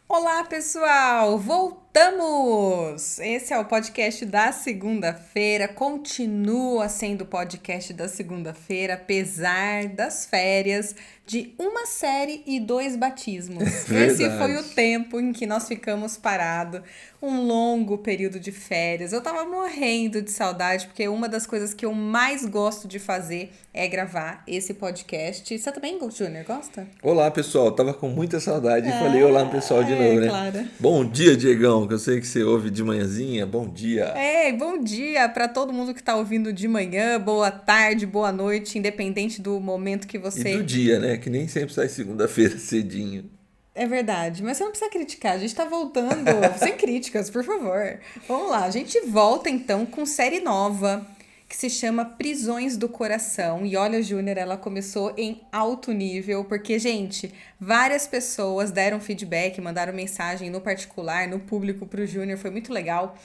Olá, pessoal! Voltamos! Esse é o podcast da segunda-feira, continua sendo o podcast da segunda-feira, apesar das férias de uma série e 2 batismos. Esse foi o Verdade. tempo em que nós ficamos parados, um longo período de férias. Eu tava morrendo de saudade, porque uma das coisas que eu mais gosto de fazer é gravar esse podcast. Você também, Júnior, gosta? Olá, pessoal. Tava com muita saudade e falei olá pro pessoal de novo, né? Claro. Bom dia, Diegão, que eu sei que você ouve de manhãzinha. Bom dia. Bom dia para todo mundo que está ouvindo de manhã, boa tarde, boa noite, independente do momento que E do você. dia, né? Que nem sempre sai segunda-feira cedinho. É verdade, mas você não precisa criticar, a gente tá voltando sem críticas, por favor. Vamos lá, a gente volta então com série nova que se chama Prisões do Coração. E olha, Júnior, ela começou em alto nível, porque, gente, várias pessoas deram feedback, mandaram mensagem no particular, no público pro Júnior, foi muito legal.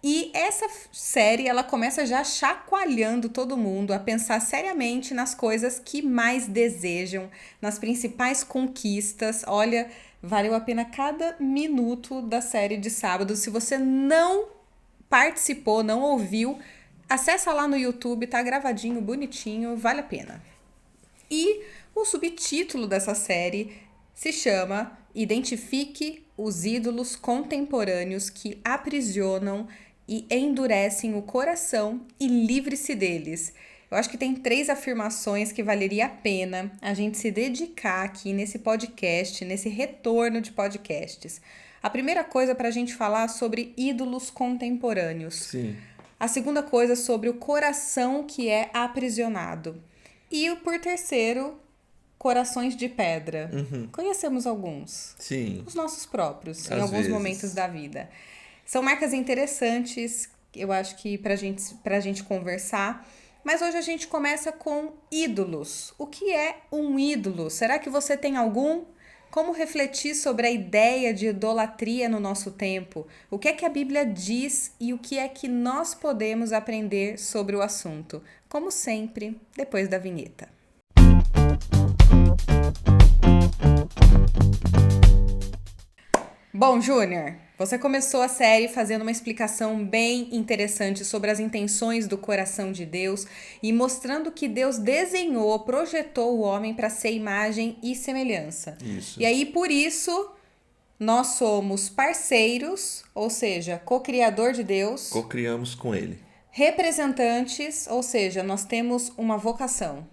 E essa série, ela começa já chacoalhando todo mundo a pensar seriamente nas coisas que mais desejam, nas principais conquistas. Olha, valeu a pena cada minuto da série de sábado. Se você não participou, não ouviu, acessa lá no YouTube, tá gravadinho, bonitinho, vale a pena. E o subtítulo dessa série se chama Identifique os ídolos contemporâneos que aprisionam e endurecem o coração e livre-se deles. Eu acho que tem 3 afirmações que valeria a pena a gente se dedicar aqui nesse podcast, nesse retorno de podcasts. A primeira coisa para a gente falar sobre ídolos contemporâneos. Sim, A segunda coisa sobre o coração que é aprisionado. E por terceiro, corações de pedra. Conhecemos alguns, sim, os nossos próprios, em às alguns momentos vezes. da vida. São marcas interessantes, eu acho que pra gente conversar. Mas hoje a gente começa com ídolos. O que é um ídolo? Será que você tem algum? Como refletir sobre a ideia de idolatria no nosso tempo? O que é que a Bíblia diz e o que é que nós podemos aprender sobre o assunto? Como sempre, depois da vinheta. Bom, Júnior, você começou a série fazendo uma explicação bem interessante sobre as intenções do coração de Deus e mostrando que Deus desenhou, projetou o homem para ser imagem e semelhança. E Isso. aí, por isso, nós somos parceiros, ou seja, co-criador de Deus, Cocriamos com ele. representantes, ou seja, nós temos uma vocação.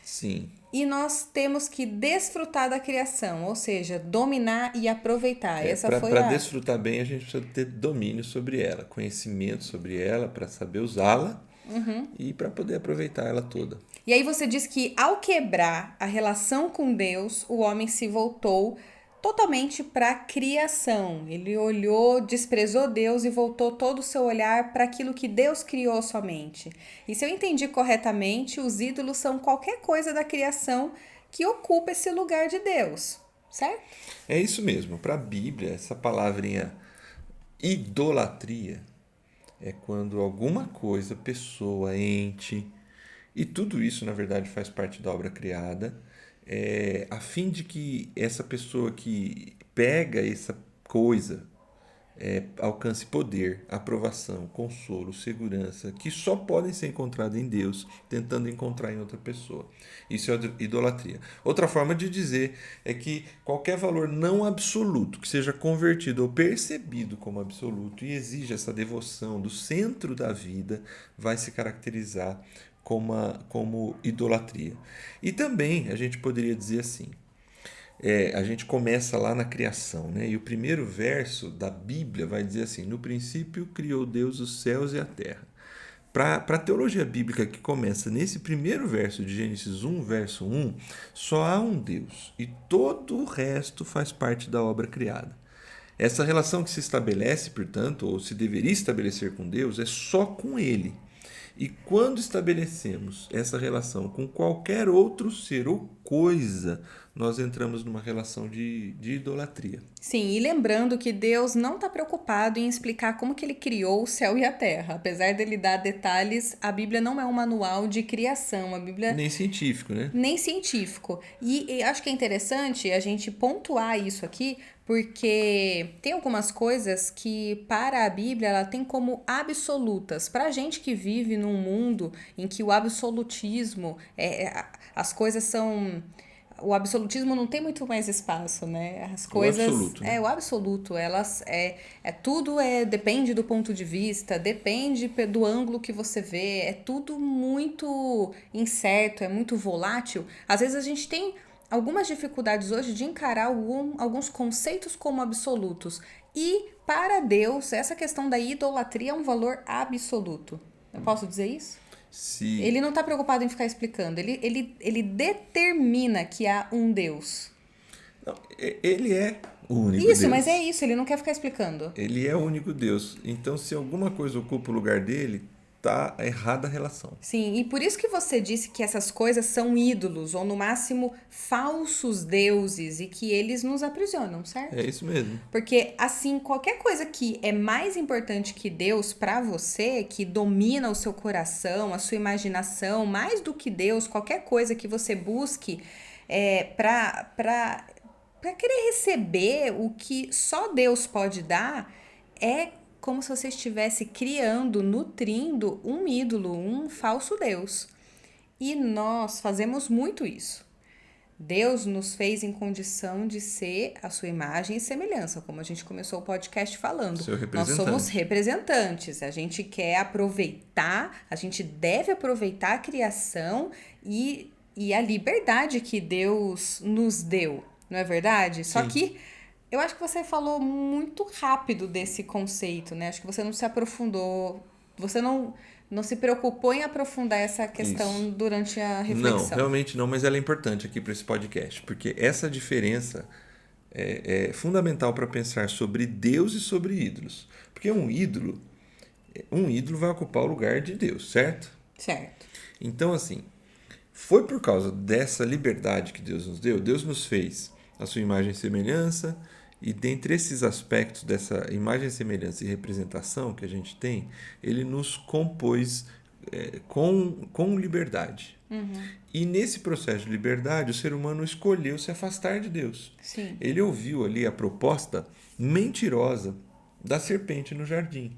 Sim. E nós temos que desfrutar da criação, ou seja, dominar e aproveitar. Essa foi Para a. desfrutar bem, a gente precisa ter domínio sobre ela, conhecimento sobre ela, para saber usá-la e para poder aproveitar ela toda. E aí você diz que ao quebrar a relação com Deus, o homem se voltou totalmente para a criação. Ele olhou, desprezou Deus e voltou todo o seu olhar para aquilo que Deus criou somente. E se eu entendi corretamente, os ídolos são qualquer coisa da criação que ocupa esse lugar de Deus, certo? É isso mesmo. Para a Bíblia, essa palavrinha idolatria é quando alguma coisa, pessoa, ente, e tudo isso na verdade faz parte da obra criada, a fim de que essa pessoa que pega essa coisa alcance poder, aprovação, consolo, segurança, que só podem ser encontrados em Deus, tentando encontrar em outra pessoa. Isso é idolatria. Outra forma de dizer é que qualquer valor não absoluto que seja convertido ou percebido como absoluto e exija essa devoção do centro da vida vai se caracterizar como idolatria. E também a gente poderia dizer assim: a gente começa lá na criação, né? E o primeiro verso da Bíblia vai dizer assim: no princípio criou Deus os céus e a terra. Para a teologia bíblica que começa nesse primeiro verso de Gênesis 1, verso 1, só há um Deus e todo o resto faz parte da obra criada. Essa relação que se estabelece, portanto, ou se deveria estabelecer com Deus, é só com Ele. E quando estabelecemos essa relação com qualquer outro ser ou coisa, nós entramos numa relação de idolatria. Sim, e lembrando que Deus não está preocupado em explicar como que ele criou o céu e a terra. Apesar dele dar detalhes, a Bíblia não é um manual de criação. A Bíblia Nem científico, né? nem científico. E acho que é interessante a gente pontuar isso aqui, Porque tem algumas coisas que, para a Bíblia, ela tem como absolutas. Para a gente que vive num mundo em que o absolutismo, as coisas são... O absolutismo não tem muito mais espaço, né? As O coisas... absoluto, né? O absoluto. Elas... tudo depende do ponto de vista, depende do ângulo que você vê. É tudo muito incerto, é muito volátil. Às vezes a gente tem algumas dificuldades hoje de encarar alguns conceitos como absolutos. E, para Deus, essa questão da idolatria é um valor absoluto. Eu posso dizer isso? Se Ele não está preocupado em ficar explicando. Ele determina que há um Deus. não, ele é o único Isso, mas é Deus. isso. Ele não quer ficar explicando. Ele é o único Deus. Então, se alguma coisa ocupa o lugar dele, tá errada a relação. Sim, e por isso que você disse que essas coisas são ídolos, ou no máximo falsos deuses, e que eles nos aprisionam, certo? É isso mesmo. Porque, assim, qualquer coisa que é mais importante que Deus pra você, que domina o seu coração, a sua imaginação, mais do que Deus, qualquer coisa que você busque pra querer receber o que só Deus pode dar, é como se você estivesse criando, nutrindo um ídolo, um falso Deus. E nós fazemos muito isso. Deus nos fez em condição de ser a sua imagem e semelhança, como a gente começou o podcast falando. Seu Nós somos representante. representantes, a gente quer aproveitar, a gente deve aproveitar a criação e a liberdade que Deus nos deu, não é verdade? Só Sim. que eu acho que você falou muito rápido desse conceito, né? Acho que você não se aprofundou, você não se preocupou em aprofundar essa questão Isso. durante a Não, reflexão. realmente não, mas ela é importante aqui para esse podcast, porque essa diferença é fundamental para pensar sobre Deus e sobre ídolos. Porque um ídolo vai ocupar o lugar de Deus, certo? Certo. Então, assim, foi por causa dessa liberdade que Deus nos deu, Deus nos fez a sua imagem e semelhança, e dentre esses aspectos dessa imagem, semelhança e representação que a gente tem, ele nos compôs com liberdade. E nesse processo de liberdade, o ser humano escolheu se afastar de Deus. Sim. Ele ouviu ali a proposta mentirosa da serpente no jardim.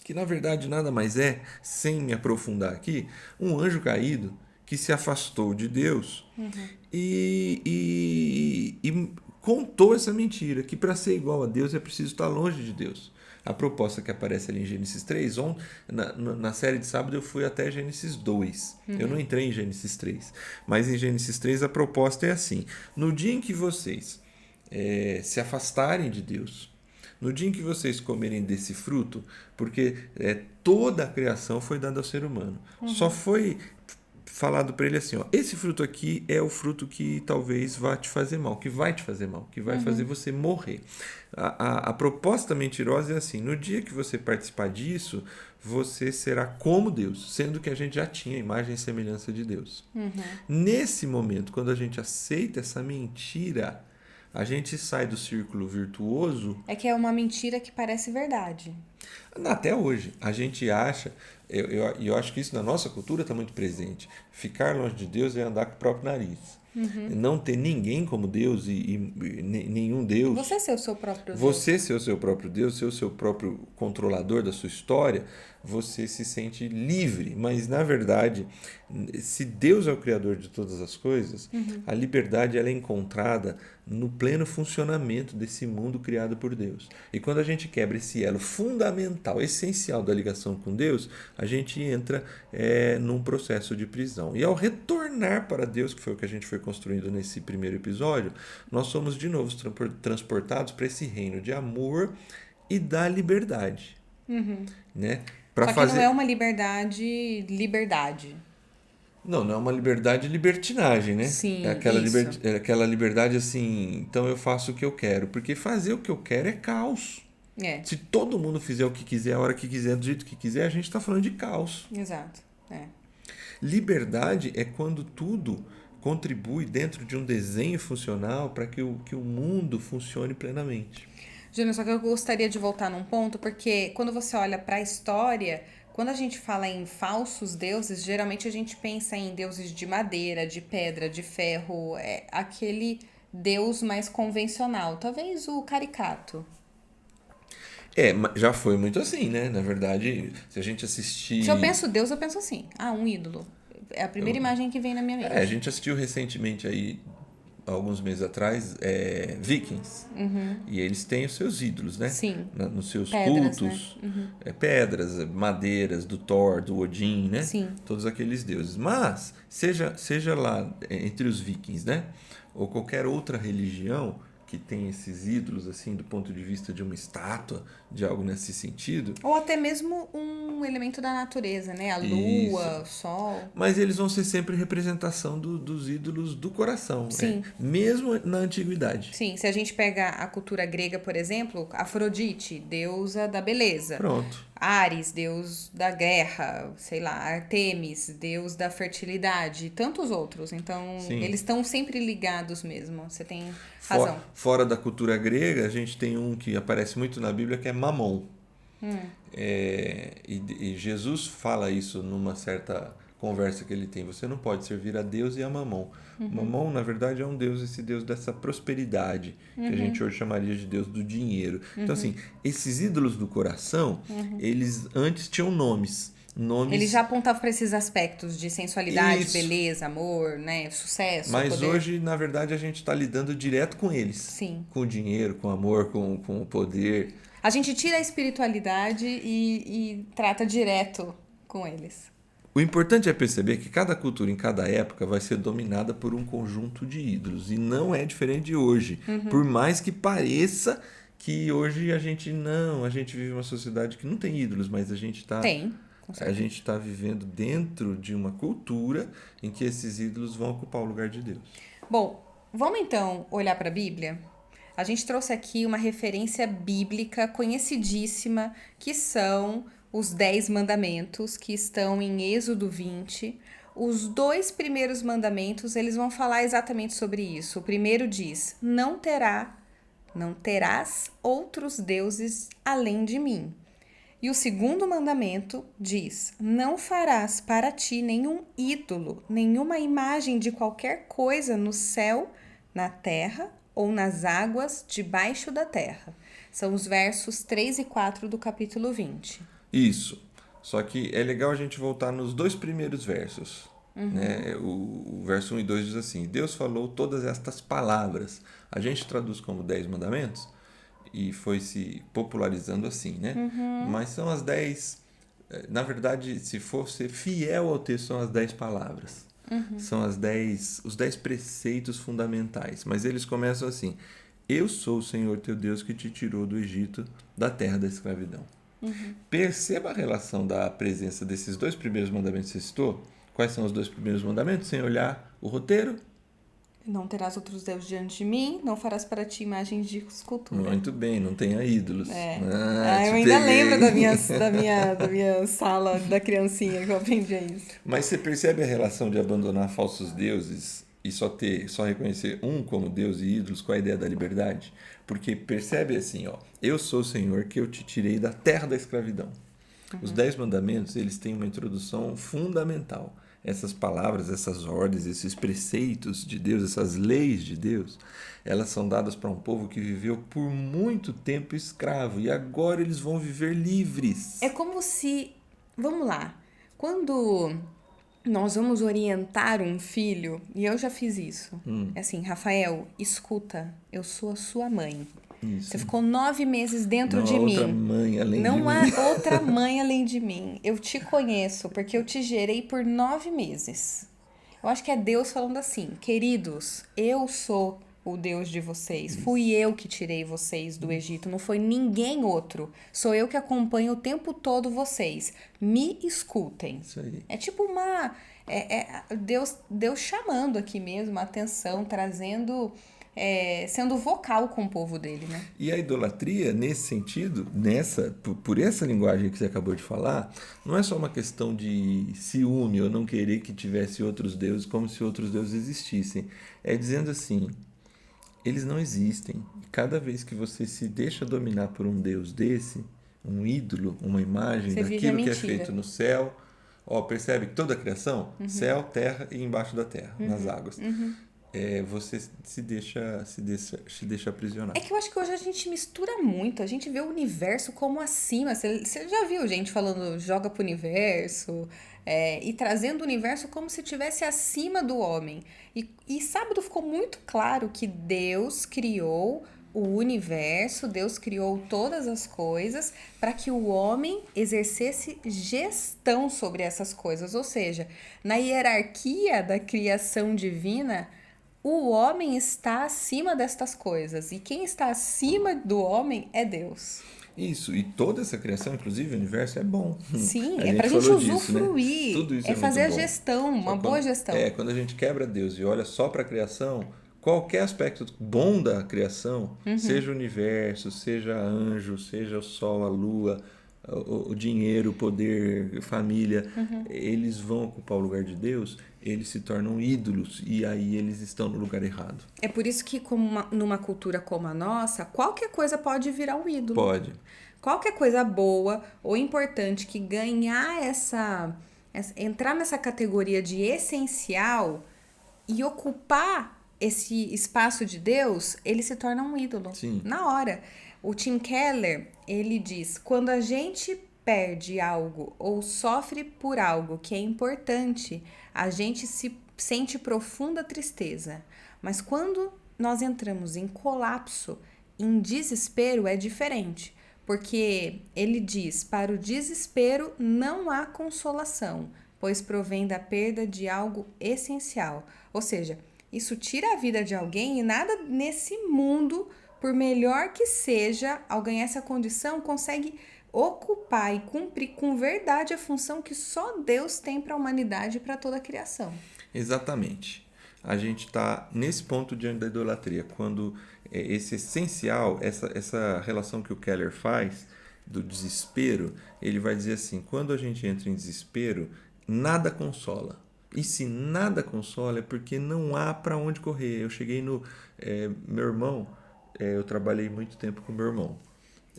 Que na verdade nada mais é, sem me aprofundar aqui, um anjo caído que se afastou de Deus e contou essa mentira, que para ser igual a Deus é preciso estar longe de Deus. A proposta que aparece ali em Gênesis 3, na série de sábado eu fui até Gênesis 2. Eu não entrei em Gênesis 3. Mas em Gênesis 3 a proposta é assim: no dia em que vocês se afastarem de Deus, no dia em que vocês comerem desse fruto, porque toda a criação foi dada ao ser humano, só foi falado para ele assim, ó, esse fruto aqui é o fruto que talvez vá te fazer mal, que vai te fazer mal, que vai fazer você morrer. A proposta mentirosa é assim: no dia que você participar disso, você será como Deus, sendo que a gente já tinha a imagem e semelhança de Deus. Nesse momento, quando a gente aceita essa mentira, a gente sai do círculo virtuoso. É que é uma mentira que parece verdade. Até hoje, a gente acha, eu acho que isso na nossa cultura está muito presente. Ficar longe de Deus é andar com o próprio nariz. Não ter ninguém como Deus e nenhum Deus. Você ser o seu próprio Deus. Você ser o seu próprio Deus, ser o seu próprio controlador da sua história, você se sente livre. Mas, na verdade, se Deus é o criador de todas as coisas, a liberdade ela é encontrada no pleno funcionamento desse mundo criado por Deus. E quando a gente quebra esse elo fundamental, essencial da ligação com Deus, a gente entra num processo de prisão. E ao retornar para Deus, que foi o que a gente foi construindo nesse primeiro episódio, nós somos de novo transportados para esse reino de amor e da liberdade. Né? Só que não é uma liberdade. Não é uma liberdade libertinagem, né? Sim, é isso. aquela liberdade assim, então eu faço o que eu quero. Porque fazer o que eu quero é caos. Se todo mundo fizer o que quiser, a hora que quiser, do jeito que quiser, a gente está falando de caos. Exato. Liberdade é quando tudo contribui dentro de um desenho funcional para que o mundo funcione plenamente. Júnior, só que eu gostaria de voltar num ponto, porque quando você olha para a história, quando a gente fala em falsos deuses, geralmente a gente pensa em deuses de madeira, de pedra, de ferro, aquele Deus mais convencional. Talvez o caricato. Já foi muito assim, né? Na verdade, se a gente assistir... Se eu penso Deus, eu penso assim. Um ídolo. É a primeira imagem que vem na minha mente. a gente assistiu recentemente aí, alguns meses atrás, Vikings. E eles têm os seus ídolos, né? Sim. Nos seus Pedras, cultos. né? Pedras, madeiras, do Thor, do Odin, né? Sim. Todos aqueles deuses. Mas, seja lá entre os vikings, né? Ou qualquer outra religião que tem esses ídolos, assim, do ponto de vista de uma estátua, de algo nesse sentido. Ou até mesmo um elemento da natureza, né? A lua, o sol. Mas eles vão ser sempre representação dos ídolos do coração. Sim. Mesmo na antiguidade. Sim, se a gente pega a cultura grega, por exemplo, Afrodite, deusa da beleza. Pronto. Ares, deus da guerra, sei lá, Artemis, deus da fertilidade, tantos outros. Então, Sim. eles estão sempre ligados mesmo. Você tem razão. Fora da cultura grega, a gente tem um que aparece muito na Bíblia, que é Mamon. E Jesus fala isso numa certa conversa que ele tem. Você não pode servir a Deus e a Mamon. Mamon, na verdade, é um deus, esse deus dessa prosperidade, que a gente hoje chamaria de deus do dinheiro. Então, assim, esses ídolos do coração, eles antes tinham nomes. Ele já apontava para esses aspectos de sensualidade, Isso. beleza, amor, né, sucesso, Mas poder. hoje, na verdade, a gente está lidando direto com eles. Sim. Com o dinheiro, com o amor, com o poder. A gente tira a espiritualidade e trata direto com eles. O importante é perceber que cada cultura em cada época vai ser dominada por um conjunto de ídolos. E não é diferente de hoje. Por mais que pareça que hoje a gente vive uma sociedade que não tem ídolos, mas a gente está... Tem, com certeza. A gente está vivendo dentro de uma cultura em que esses ídolos vão ocupar o lugar de Deus. Bom, vamos então olhar para a Bíblia? A gente trouxe aqui uma referência bíblica conhecidíssima, que são os 10 mandamentos, que estão em Êxodo 20. Os 2 primeiros mandamentos, eles vão falar exatamente sobre isso. O primeiro diz, não terás outros deuses além de mim. E o segundo mandamento diz, não farás para ti nenhum ídolo, nenhuma imagem de qualquer coisa no céu, na terra ou nas águas debaixo da terra. São os versos 3 e 4 do capítulo 20. Isso. Só que é legal a gente voltar nos 2 primeiros versos. Né? O verso 1 e 2 diz assim, Deus falou todas estas palavras. A gente traduz como 10 mandamentos e foi se popularizando assim, né? Mas são as 10... Na verdade, se for ser fiel ao texto, são as 10 palavras. São os 10 preceitos fundamentais. Mas eles começam assim, eu sou o Senhor teu Deus que te tirou do Egito, da terra da escravidão. Perceba a relação da presença desses 2 primeiros mandamentos que você citou. Quais são os 2 primeiros mandamentos? Sem olhar o roteiro. Não terás outros deuses diante de mim, não farás para ti imagens de escultura. Muito bem, não tenha ídolos. Eu ainda peguei. lembro da minha sala da criancinha que eu aprendi isso. Mas você percebe a relação de abandonar falsos deuses e só reconhecer um como Deus e ídolos com a ideia da liberdade? Porque percebe assim, eu sou o Senhor que eu te tirei da terra da escravidão. Os 10 mandamentos, eles têm uma introdução fundamental. Essas palavras, essas ordens, esses preceitos de Deus, essas leis de Deus, elas são dadas para um povo que viveu por muito tempo escravo e agora eles vão viver livres. É como se, vamos lá, quando nós vamos orientar um filho, e eu já fiz isso, é assim, Rafael, escuta, eu sou a sua mãe. Isso. Você ficou 9 meses dentro Não de há mim. outra mãe além de Não mim. há outra mãe além de mim. Eu te conheço porque eu te gerei por 9 meses. Eu acho que é Deus falando assim, queridos, eu sou o Deus de vocês. Fui eu que tirei vocês do Egito, não foi ninguém outro. Sou eu que acompanho o tempo todo vocês. Me escutem. Isso aí. É tipo uma... Deus chamando aqui mesmo a atenção, trazendo... sendo vocal com o povo dele, né? E a idolatria, nesse sentido, por essa linguagem que você acabou de falar, não é só uma questão de ciúme ou não querer que tivesse outros deuses como se outros deuses existissem. É dizendo assim, eles não existem. Cada vez que você se deixa dominar por um deus desse, um ídolo, uma imagem Você vive a daquilo que é mentira. feito no céu, percebe que toda a criação, céu, terra e embaixo da terra, nas águas. você se deixa aprisionar. É que eu acho que hoje a gente mistura muito, a gente vê o universo como acima. Você já viu gente falando joga pro universo, e trazendo o universo como se estivesse acima do homem. E sábado ficou muito claro que Deus criou o universo, Deus criou todas as coisas para que o homem exercesse gestão sobre essas coisas. Ou seja, na hierarquia da criação divina, o homem está acima destas coisas. E quem está acima do homem é Deus. Isso, e toda essa criação, inclusive o universo, é bom. Sim, A é pra gente gente falou disso, né? usufruir. Tudo isso É é muito fazer a bom. gestão, Só uma boa gestão. quando a gente quebra Deus e olha só para a criação, qualquer aspecto bom da criação, seja o universo, seja anjo, seja o sol, a lua, o dinheiro, o poder, família, eles vão ocupar o lugar de Deus, eles se tornam ídolos e aí eles estão no lugar errado. É por isso que, numa cultura como a nossa, qualquer coisa pode virar um ídolo. Pode. Qualquer coisa boa ou importante que ganhar entrar nessa categoria de essencial e ocupar esse espaço de Deus, ele se torna um ídolo. Sim. Na hora. O Tim Keller, ele diz, quando a gente perde algo ou sofre por algo que é importante, a gente se sente profunda tristeza. Mas quando nós entramos em colapso, em desespero, é diferente. Porque ele diz, para o desespero não há consolação, pois provém da perda de algo essencial. Ou seja, isso tira a vida de alguém e nada nesse mundo, por melhor que seja, ao ganhar essa condição, consegue ocupar e cumprir com verdade a função que só Deus tem para a humanidade e para toda a criação. Exatamente. A gente está nesse ponto diante da idolatria, quando esse essencial, essa relação que o Keller faz do desespero, ele vai dizer assim, quando a gente entra em desespero, nada consola. E se nada consola é porque não há para onde correr. Eu cheguei no... meu irmão, eu trabalhei muito tempo com meu irmão,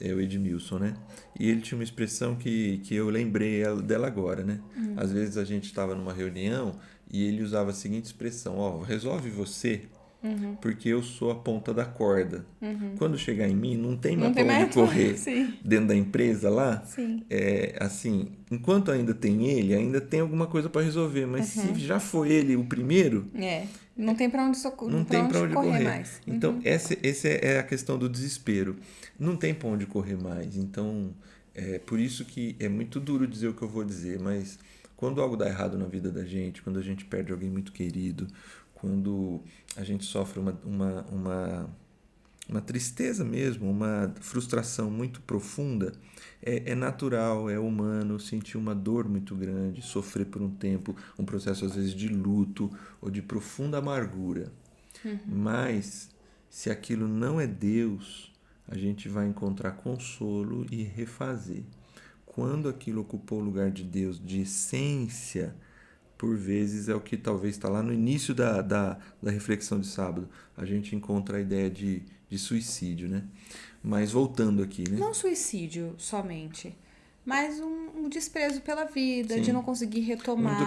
o Edmilson, né? E ele tinha uma expressão que eu lembrei dela agora, né? Às vezes a gente estava numa reunião e ele usava a seguinte expressão, ó, resolve você, porque eu sou a ponta da corda. Quando chegar em mim, não tem mais para onde correr. Sim. Dentro da empresa lá, Sim. assim, enquanto ainda tem ele, ainda tem alguma coisa para resolver, mas se já foi ele o primeiro, não tem para onde não tem para onde correr mais. Então, essa é a questão do desespero. Não tem para onde correr mais. Então, por isso que é muito duro dizer o que eu vou dizer, mas quando algo dá errado na vida da gente, quando a gente perde alguém muito querido, quando a gente sofre uma tristeza mesmo, uma frustração muito profunda, é natural, é humano sentir uma dor muito grande, sofrer por um tempo, um processo às vezes de luto ou de profunda amargura. Mas, se aquilo não é Deus, a gente vai encontrar consolo e refazer. Quando aquilo ocupou o lugar de Deus, de essência, por vezes é o que talvez está lá no início da reflexão de sábado. A gente encontra a ideia de suicídio, né? Mas voltando aqui, né? Não suicídio somente, mas um desprezo pela vida, Sim. de não conseguir retomar,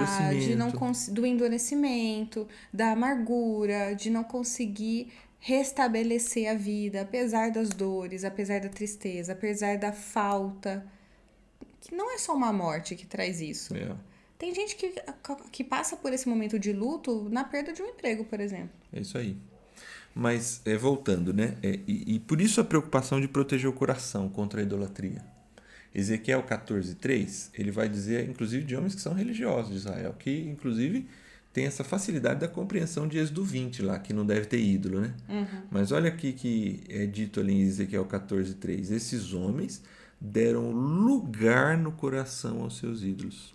do endurecimento, da amargura, de não conseguir restabelecer a vida, apesar das dores, apesar da tristeza, apesar da falta. Que não é só uma morte que traz isso. Tem gente que passa por esse momento de luto na perda de um emprego, por exemplo. É isso aí. Mas, voltando, né? E por isso a preocupação de proteger o coração contra a idolatria. Ezequiel 14:3, ele vai dizer, inclusive, de homens que são religiosos de Israel, que, inclusive, tem essa facilidade da compreensão de Êxodo 20 lá, que não deve ter ídolo, né? Mas olha aqui que é dito ali em Ezequiel 14:3. Esses homens deram lugar no coração aos seus ídolos.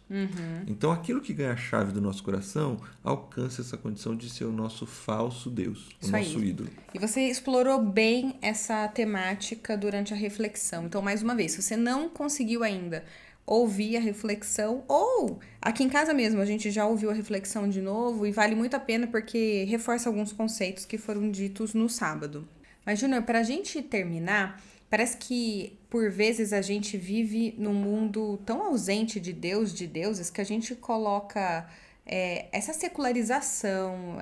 Então, aquilo que ganha a chave do nosso coração alcança essa condição de ser o nosso falso Deus, o nosso ídolo. E você explorou bem essa temática durante a reflexão. Então, mais uma vez, se você não conseguiu ainda ouvir a reflexão, ou aqui em casa mesmo, a gente já ouviu a reflexão de novo e vale muito a pena porque reforça alguns conceitos que foram ditos no sábado. Mas, Júnior, para a gente terminar, parece que, por vezes, a gente vive num mundo tão ausente de Deus, de deuses, que a gente coloca essa secularização,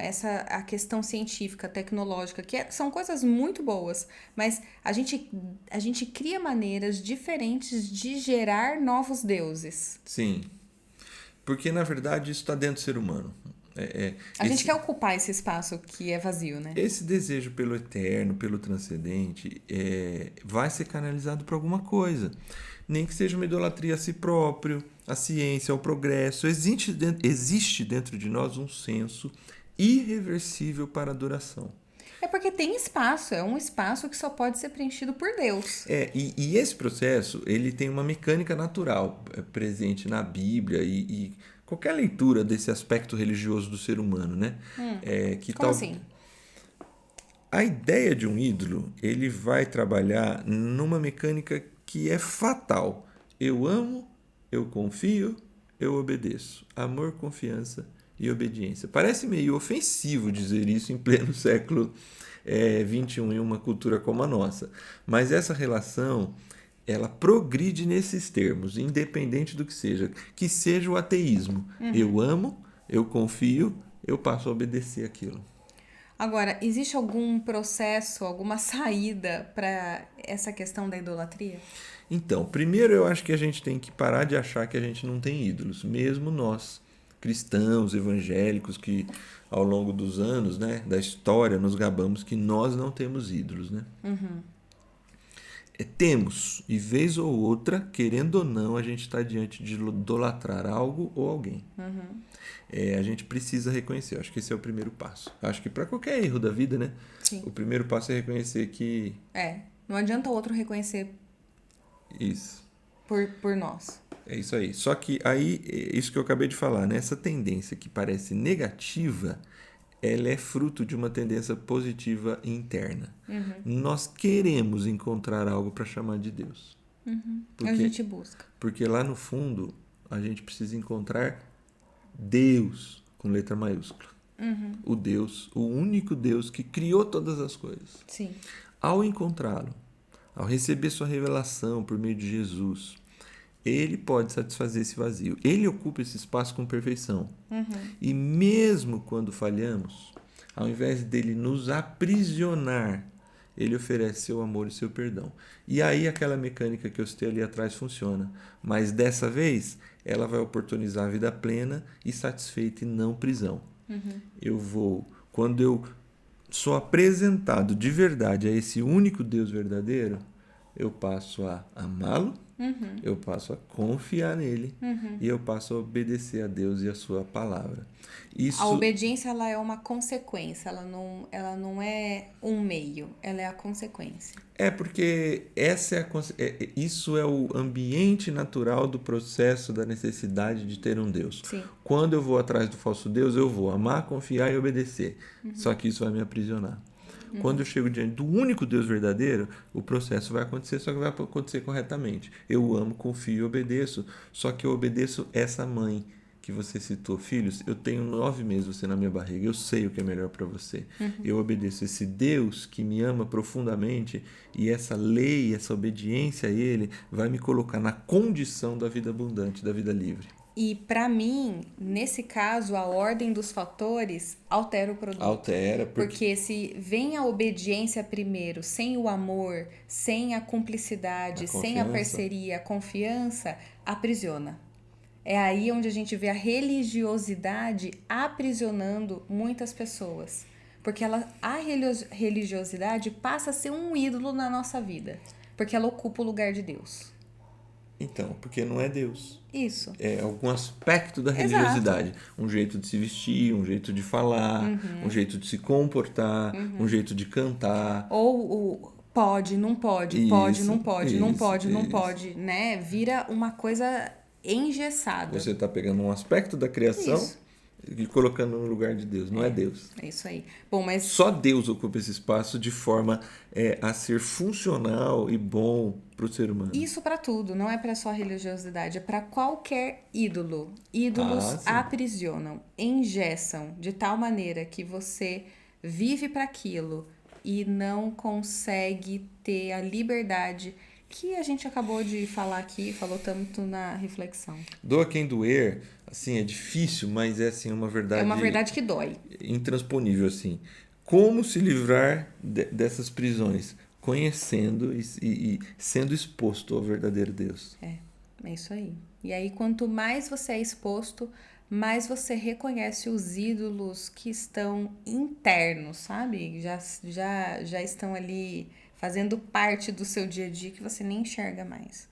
a questão científica, tecnológica, são coisas muito boas, mas a gente cria maneiras diferentes de gerar novos deuses. Sim. Porque, na verdade, isso está dentro do ser humano. A gente quer ocupar esse espaço que é vazio, né? Esse desejo pelo eterno, pelo transcendente, vai ser canalizado para alguma coisa. Nem que seja uma idolatria a si próprio, a ciência, ao progresso. Existe dentro de nós um senso irreversível para a adoração. É porque tem espaço, é um espaço que só pode ser preenchido por Deus. E esse processo, ele tem uma mecânica natural presente na Bíblia e qualquer leitura desse aspecto religioso do ser humano, né? Como assim? A ideia de um ídolo, ele vai trabalhar numa mecânica que é fatal. Eu amo, eu confio, eu obedeço. Amor, confiança e obediência. Parece meio ofensivo dizer isso em pleno século XXI em uma cultura como a nossa. Mas essa relação, ela progride nesses termos, independente do que seja o ateísmo. Eu amo, eu confio, eu passo a obedecer aquilo. Agora, existe algum processo, alguma saída para essa questão da idolatria? Então, primeiro eu acho que a gente tem que parar de achar que a gente não tem ídolos, mesmo nós, cristãos, evangélicos, que ao longo dos anos, né, da história, nos gabamos que nós não temos ídolos, né? Temos, e vez ou outra, querendo ou não, a gente está diante de idolatrar algo ou alguém. A gente precisa reconhecer, eu acho que esse é o primeiro passo. Eu acho que para qualquer erro da vida, né? Sim. O primeiro passo é reconhecer que... Não adianta o outro reconhecer Isso. por nós. É isso aí. Só que aí, isso que eu acabei de falar, né? Essa tendência que parece negativa, ela é fruto de uma tendência positiva interna. Nós queremos encontrar algo para chamar de Deus. A gente busca. Porque lá no fundo, a gente precisa encontrar Deus, com letra maiúscula. O Deus, o único Deus que criou todas as coisas. Sim. Ao encontrá-lo, ao receber sua revelação por meio de Jesus, ele pode satisfazer esse vazio. Ele ocupa esse espaço com perfeição. E mesmo quando falhamos, ao invés dele nos aprisionar, ele oferece seu amor e seu perdão. E aí aquela mecânica que eu citei ali atrás funciona. Mas dessa vez, ela vai oportunizar a vida plena e satisfeita e não prisão. Quando eu sou apresentado de verdade a esse único Deus verdadeiro, eu passo a amá-lo, eu passo a confiar nele e eu passo a obedecer a Deus e a sua palavra. A obediência, ela é uma consequência, ela não é um meio, ela é a consequência. Porque isso é o ambiente natural do processo da necessidade de ter um Deus. Sim. Quando eu vou atrás do falso Deus, eu vou amar, confiar e obedecer. Só que isso vai me aprisionar. Quando eu chego diante do único Deus verdadeiro, o processo vai acontecer, só que vai acontecer corretamente. Eu amo, confio e obedeço, só que eu obedeço essa mãe que você citou. Filhos, eu tenho 9 meses você na minha barriga, eu sei o que é melhor para você. Eu obedeço esse Deus que me ama profundamente e essa lei, essa obediência a Ele vai me colocar na condição da vida abundante, da vida livre. E para mim, nesse caso, a ordem dos fatores altera o produto. Altera. Porque se vem a obediência primeiro, sem o amor, sem a cumplicidade, sem a parceria, a confiança, aprisiona. É aí onde a gente vê a religiosidade aprisionando muitas pessoas. Porque a religiosidade passa a ser um ídolo na nossa vida. Porque ela ocupa o lugar de Deus. Então, porque não é Deus. Isso. É algum aspecto da religiosidade. Exato. Um jeito de se vestir, um jeito de falar, um jeito de se comportar, um jeito de cantar. Ou pode, não pode, isso, pode, não pode, isso, não pode, isso. não pode, né? Vira uma coisa engessada. Você está pegando um aspecto da criação e colocando no lugar de Deus. Não é Deus. É isso aí. Bom, mas... Só Deus ocupa esse espaço de forma a ser funcional e bom para o ser humano. Isso para tudo, não é para só religiosidade, é para qualquer ídolo. Ídolos aprisionam, engessam de tal maneira que você vive para aquilo e não consegue ter a liberdade que a gente acabou de falar aqui, falou tanto na reflexão. Doa quem doer, assim, é difícil, mas é assim uma verdade. É uma verdade que dói. Intransponível, assim. Como se livrar dessas prisões? Conhecendo e sendo exposto ao verdadeiro Deus. É isso aí. E aí, quanto mais você é exposto, mais você reconhece os ídolos que estão internos, sabe? Já estão ali fazendo parte do seu dia a dia que você nem enxerga mais.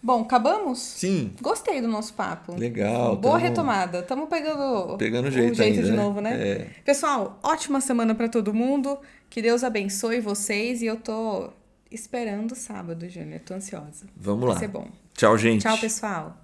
Bom, acabamos? Sim. Gostei do nosso papo. Legal. Boa retomada. Estamos pegando jeito o jeito ainda, de né? novo, né? Pessoal, ótima semana para todo mundo. Que Deus abençoe vocês e eu tô esperando o sábado, Júnior. Tô ansiosa. Vamos lá. Vai ser bom. Tchau, gente. Tchau, pessoal.